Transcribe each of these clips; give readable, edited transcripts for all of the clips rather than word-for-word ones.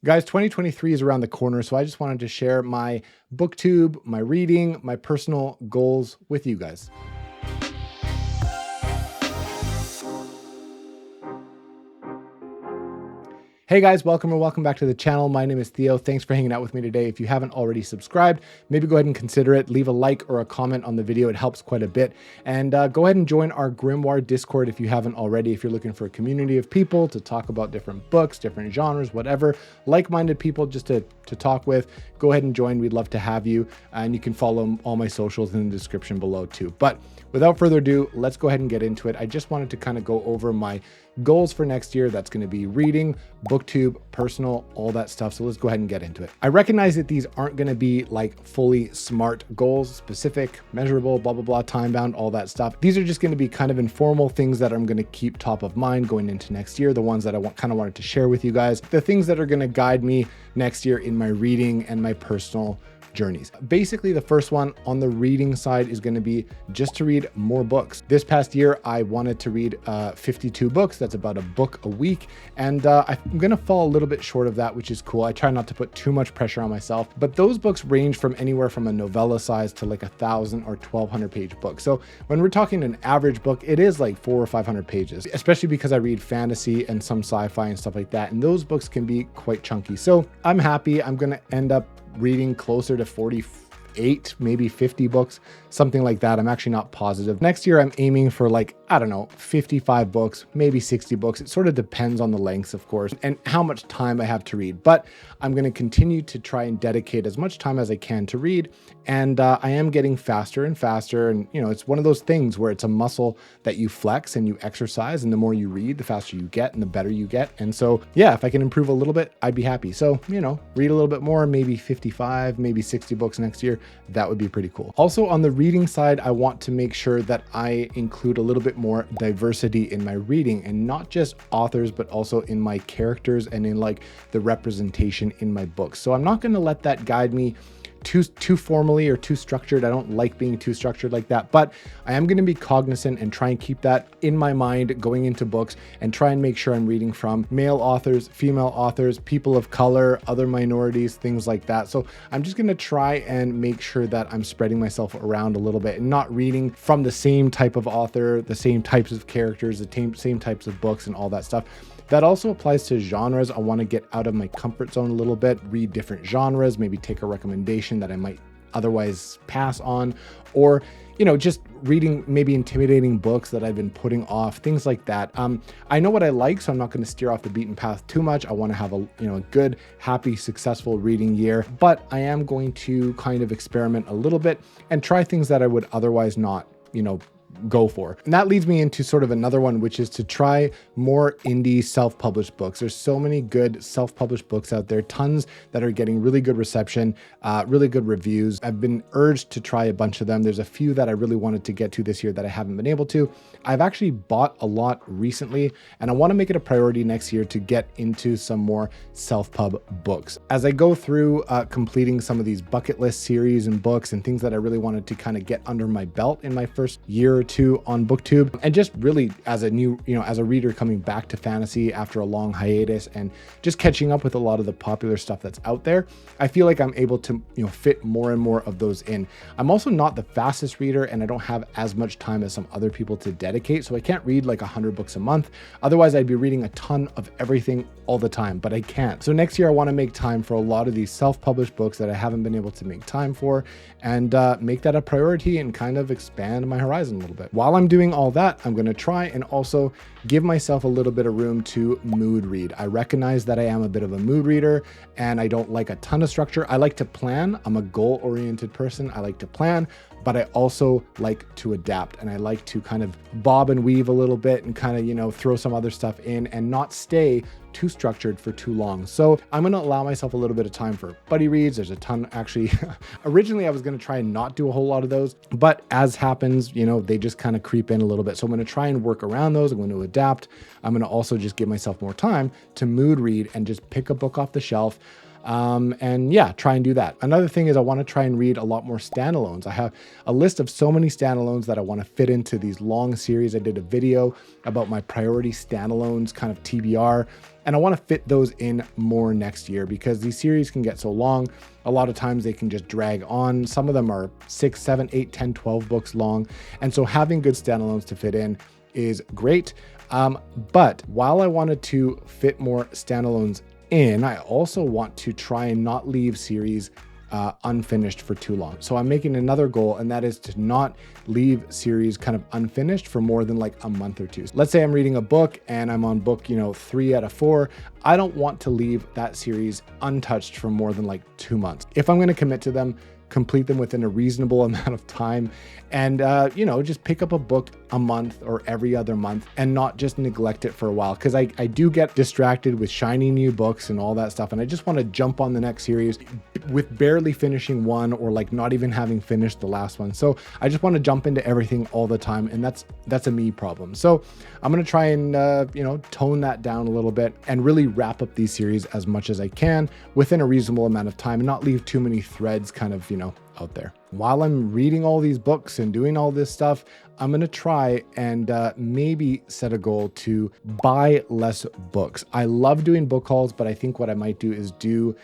Guys, 2023 is around the corner, so I just wanted to share my booktube, my reading, my personal goals with you guys. Hey guys, welcome back to the channel. My name is Theo. Thanks for hanging out with me today. If you haven't already subscribed, maybe go ahead and consider it. Leave a like or a comment on the video. It helps quite a bit. And go ahead and join our Grimoire Discord if you haven't already. If you're looking for a community of people to talk about different books, different genres, whatever, like-minded people just to talk with, go ahead and join. We'd love to have you. And you can follow all my socials in the description below too. But without further ado, let's go ahead and get into it. I just wanted to kind of go over my goals for next year. That's going to be reading, booktube, personal, all that stuff. So let's go ahead and get into it. I recognize that these aren't going to be like fully smart goals, specific, measurable, blah, blah, blah, time bound, all that stuff. These are just going to be kind of informal things that I'm going to keep top of mind going into next year. The ones that I kind of wanted to share with you guys, the things that are going to guide me next year in my reading and my personal journeys. Basically, the first one on the reading side is going to be just to read more books. This past year, I wanted to read 52 books. That's about a book a week. And I'm going to fall a little bit short of that, which is cool. I try not to put too much pressure on myself, but those books range from anywhere from a novella size to like 1,000 or 1,200 page book. So when we're talking an average book, it is like 400 or 500 pages, especially because I read fantasy and some sci-fi and stuff like that. And those books can be quite chunky. So I'm happy. I'm going to end up reading closer to 48, maybe 50 books, something like that. I'm actually not positive. Next year, I'm aiming for like, I don't know, 55 books, maybe 60 books. It sort of depends on the lengths, of course, and how much time I have to read. But I'm going to continue to try and dedicate as much time as I can to read. And I am getting faster and faster. And, you know, it's one of those things where it's a muscle that you flex and you exercise. And the more you read, the faster you get and the better you get. And so, yeah, if I can improve a little bit, I'd be happy. So, you know, read a little bit more, maybe 55, maybe 60 books next year. That would be pretty cool. Also, on the reading side, I want to make sure that I include a little bit more diversity in my reading, and not just authors, but also in my characters and in like the representation in my books. So I'm not going to let that guide me too formally or too structured. I don't like being too structured like that, but I am going to be cognizant and try and keep that in my mind going into books, and try and make sure I'm reading from male authors, female authors, people of color, other minorities, things like that. So I'm just going to try and make sure that I'm spreading myself around a little bit and not reading from the same type of author, the same types of characters, the same types of books and all that stuff. That also applies to genres. I want to get out of my comfort zone a little bit, read different genres, maybe take a recommendation that I might otherwise pass on, or, you know, just reading maybe intimidating books that I've been putting off, things like that. I know what I like, so I'm not going to steer off the beaten path too much. I want to have a good, happy, successful reading year, but I am going to kind of experiment a little bit and try things that I would otherwise not, go for. And that leads me into sort of another one, which is to try more indie self-published books. There's so many good self-published books out there, tons that are getting really good reception, really good reviews. I've been urged to try a bunch of them. There's a few that I really wanted to get to this year that I haven't been able to. I've actually bought a lot recently, and I want to make it a priority next year to get into some more self-pub books. As I go through completing some of these bucket list series and books and things that I really wanted to kind of get under my belt in my first year or two on Booktube, and just really as a new, as a reader coming back to fantasy after a long hiatus and just catching up with a lot of the popular stuff that's out there, I feel like I'm able to, fit more and more of those in. I'm also not the fastest reader, and I don't have as much time as some other people to dedicate, so I can't read like 100 books a month. Otherwise, I'd be reading a ton of everything all the time, but I can't. So next year, I want to make time for a lot of these self-published books that I haven't been able to make time for, and make that a priority and kind of expand my horizon a little bit. While I'm doing all that, I'm going to try and also give myself a little bit of room to mood read. I recognize that I am a bit of a mood reader, and I don't like a ton of structure. I like to plan. I'm a goal-oriented person. I like to plan, but I also like to adapt, and I like to kind of bob and weave a little bit and kind of, throw some other stuff in and not stay too structured for too long. So I'm going to allow myself a little bit of time for buddy reads. There's a ton actually. Originally, I was going to try and not do a whole lot of those, but as happens, they just kind of creep in a little bit. So I'm going to try and work around those. I'm going to adapt. I'm going to also just give myself more time to mood read and just pick a book off the shelf. And yeah, try and do that. Another thing is I want to try and read a lot more standalones. I have a list of so many standalones that I want to fit into these long series. I did a video about my priority standalones, kind of TBR. And I want to fit those in more next year because these series can get so long. A lot of times they can just drag on. Some of them are 6, 7, 8, 10, 12 books long. And so having good standalones to fit in is great. But while I wanted to fit more standalones in, I also want to try and not leave series unfinished for too long. So I'm making another goal, and that is to not leave series kind of unfinished for more than like a month or two. Let's say I'm reading a book and I'm on book, 3 out of 4. I don't want to leave that series untouched for more than like 2 months. If I'm going to commit to them, complete them within a reasonable amount of time, and just pick up a book a month or every other month and not just neglect it for a while, because I do get distracted with shiny new books and all that stuff, and I just want to jump on the next series with barely finishing one or like not even having finished the last one. So I just want to jump into everything all the time, and that's a me problem. So I'm going to try and tone that down a little bit and really wrap up these series as much as I can within a reasonable amount of time and not leave too many threads kind of out there. While I'm reading all these books and doing all this stuff, I'm going to try and maybe set a goal to buy less books. I love doing book hauls, but I think what I might do is do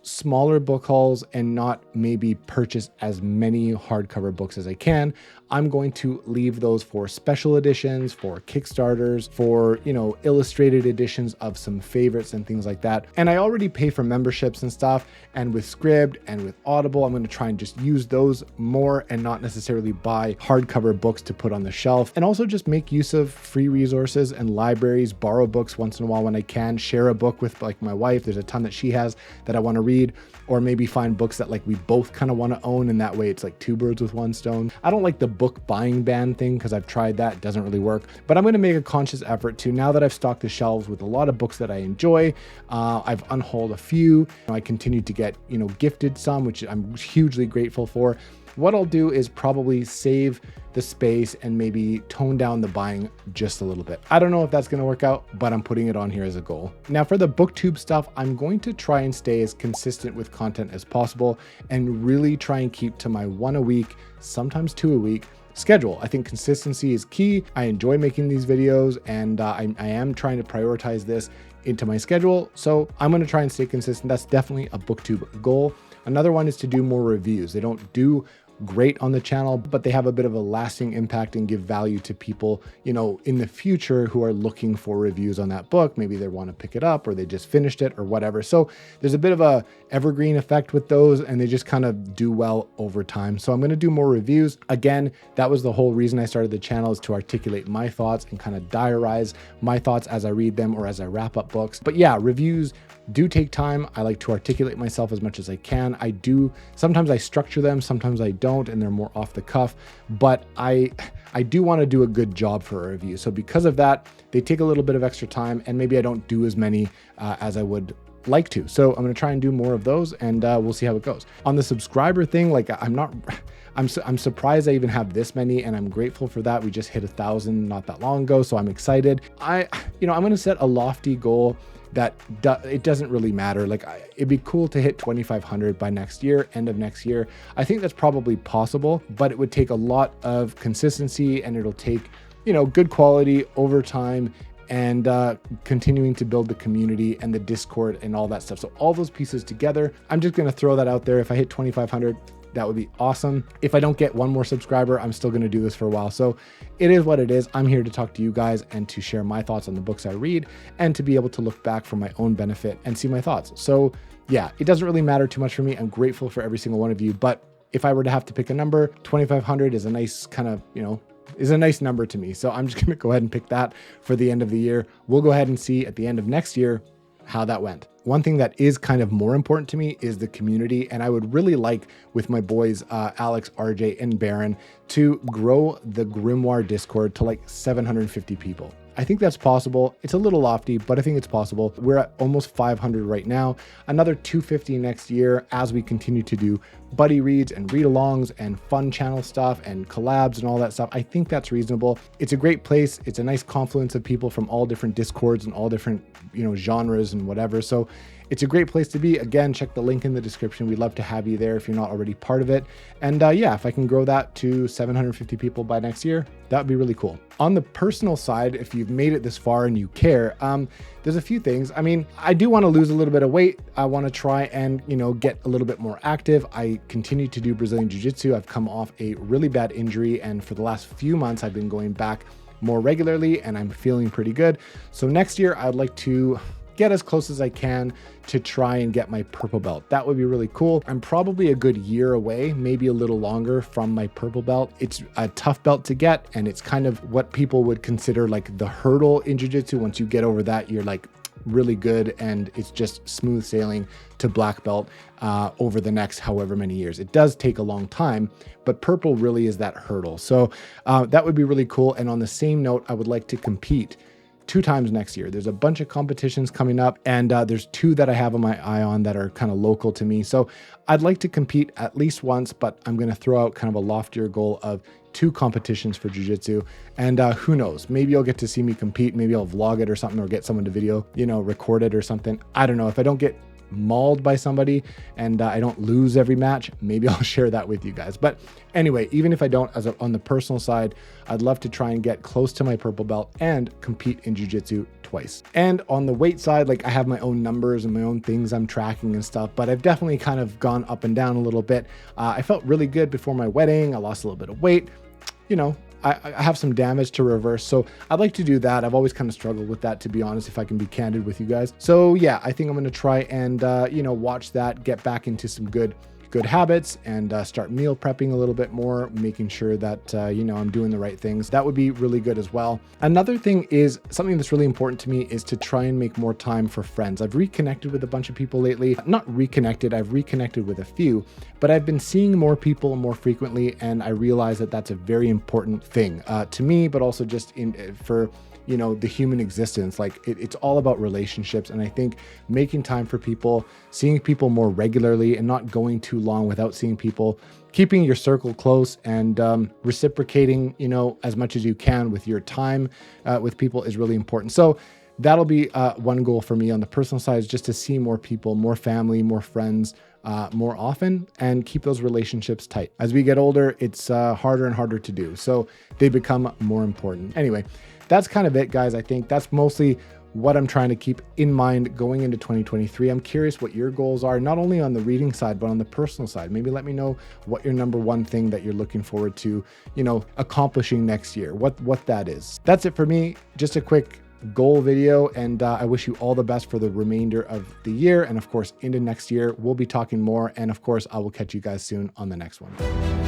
smaller book hauls and not maybe purchase as many hardcover books as I can. I'm going to leave those for special editions, for Kickstarters, for, illustrated editions of some favorites and things like that. And I already pay for memberships and stuff. And with Scribd and with Audible, I'm going to try and just use those more and not necessarily buy hardcover books to put on the shelf. And also just make use of free resources and libraries, borrow books once in a while when I can, share a book with like my wife. There's a ton that she has that I want to read, or maybe find books that like we both kind of want to own, and that way it's like 2 birds with 1 stone. I don't like the book buying ban thing because I've tried that, it doesn't really work, but I'm going to make a conscious effort to, now that I've stocked the shelves with a lot of books that I enjoy, I've unhauled a few, I continue to get gifted some, which I'm hugely grateful for. What I'll do is probably save the space and maybe tone down the buying just a little bit. I don't know if that's going to work out, but I'm putting it on here as a goal. Now for the Booktube stuff, I'm going to try and stay as consistent with content as possible and really try and keep to my 1 a week, sometimes 2 a week schedule. I think consistency is key. I enjoy making these videos, and I am trying to prioritize this into my schedule. So I'm going to try and stay consistent. That's definitely a Booktube goal. Another one is to do more reviews. They don't do great on the channel, but they have a bit of a lasting impact and give value to people, in the future who are looking for reviews on that book. Maybe they want to pick it up, or they just finished it or whatever. So there's a bit of a evergreen effect with those, and they just kind of do well over time. So I'm going to do more reviews. Again, that was the whole reason I started the channel, is to articulate my thoughts and kind of diarize my thoughts as I read them or as I wrap up books. But yeah, reviews do take time. I like to articulate myself as much as I can. Sometimes I structure them, sometimes I don't, and they're more off the cuff, but I do want to do a good job for a review. So because of that, they take a little bit of extra time, and maybe I don't do as many as I would like to. So I'm going to try and do more of those, and we'll see how it goes. On the subscriber thing, I'm surprised I even have this many, and I'm grateful for that. We just hit 1,000 not that long ago, so I'm excited. I'm going to set a lofty goal that it doesn't really matter. It'd be cool to hit 2,500 by next year, end of next year. I think that's probably possible, but it would take a lot of consistency, and it'll take, good quality over time, and continuing to build the community and the Discord and all that stuff. So all those pieces together, I'm just going to throw that out there. If I hit 2,500, that would be awesome. If I don't get one more subscriber, I'm still going to do this for a while. So it is what it is. I'm here to talk to you guys and to share my thoughts on the books I read, and to be able to look back for my own benefit and see my thoughts. So yeah, it doesn't really matter too much for me. I'm grateful for every single one of you, but if I were to have to pick a number, 2,500 is a nice kind of, is a nice number to me. So I'm just going to go ahead and pick that for the end of the year. We'll go ahead and see at the end of next year how that went. One thing that is kind of more important to me is the community. And I would really like, with my boys, Alex, RJ, and Baron, to grow the Grimoire Discord to like 750 people. I think that's possible. It's a little lofty, but I think it's possible. We're at almost 500 right now, another 250 next year as we continue to do buddy reads and read-alongs and fun channel stuff and collabs and all that stuff. I think that's reasonable. It's a great place. It's a nice confluence of people from all different Discords and all different, genres and whatever. So it's a great place to be. Again, check the link in the description. We'd love to have you there if you're not already part of it. And yeah, if I can grow that to 750 people by next year, that would be really cool. On the personal side, if you've made it this far and you care, there's a few things. I mean, I do want to lose a little bit of weight. I want to try and, get a little bit more active. I continue to do Brazilian Jiu-Jitsu. I've come off a really bad injury, and for the last few months, I've been going back more regularly, and I'm feeling pretty good. So next year, I'd like to get as close as I can to try and get my purple belt. That would be really cool. I'm probably a good year away, maybe a little longer from my purple belt. It's a tough belt to get, and it's kind of what people would consider like the hurdle in jiu-jitsu. Once you get over that, you're like really good, and it's just smooth sailing to black belt over the next however many years. It does take a long time, but purple really is that hurdle. So that would be really cool. And on the same note, I would like to compete 2 times next year. There's a bunch of competitions coming up, and there's 2 that I have on my eye on that are kind of local to me. So I'd like to compete at least once, but I'm going to throw out kind of a loftier goal of 2 competitions for jiu-jitsu. And who knows, maybe you'll get to see me compete. Maybe I'll vlog it or something, or get someone to video, record it or something. I don't know. If I don't get mauled by somebody and I don't lose every match, maybe I'll share that with you guys. But anyway, even if I don't, on the personal side, I'd love to try and get close to my purple belt and compete in jiu-jitsu twice. And on the weight side, like I have my own numbers and my own things I'm tracking and stuff, but I've definitely kind of gone up and down a little bit. I felt really good before my wedding. I lost a little bit of weight. I have some damage to reverse, so I'd like to do that. I've always kind of struggled with that, to be honest, if I can be candid with you guys. So yeah, I think I'm going to try and, watch that, get back into some good habits, and start meal prepping a little bit more, making sure that, I'm doing the right things. That would be really good as well. Another thing is something that's really important to me is to try and make more time for friends. I've reconnected with a bunch of people lately. Not reconnected, I've reconnected with a few, but I've been seeing more people more frequently, and I realize that that's a very important thing to me, but also just for the human existence. Like it's all about relationships. And I think making time for people, seeing people more regularly, and not going too long without seeing people, keeping your circle close, and reciprocating, as much as you can with your time with people is really important. So that'll be one goal for me on the personal side, is just to see more people, more family, more friends, more often, and keep those relationships tight. As we get older, it's harder and harder to do. So they become more important. Anyway, that's kind of it, guys. I think that's mostly what I'm trying to keep in mind going into 2023. I'm curious what your goals are, not only on the reading side, but on the personal side. Maybe let me know what your number one thing that you're looking forward to, accomplishing next year, what that is. That's it for me. Just a quick goal video, and I wish you all the best for the remainder of the year, and of course into next year. We'll be talking more, and of course I will catch you guys soon on the next one.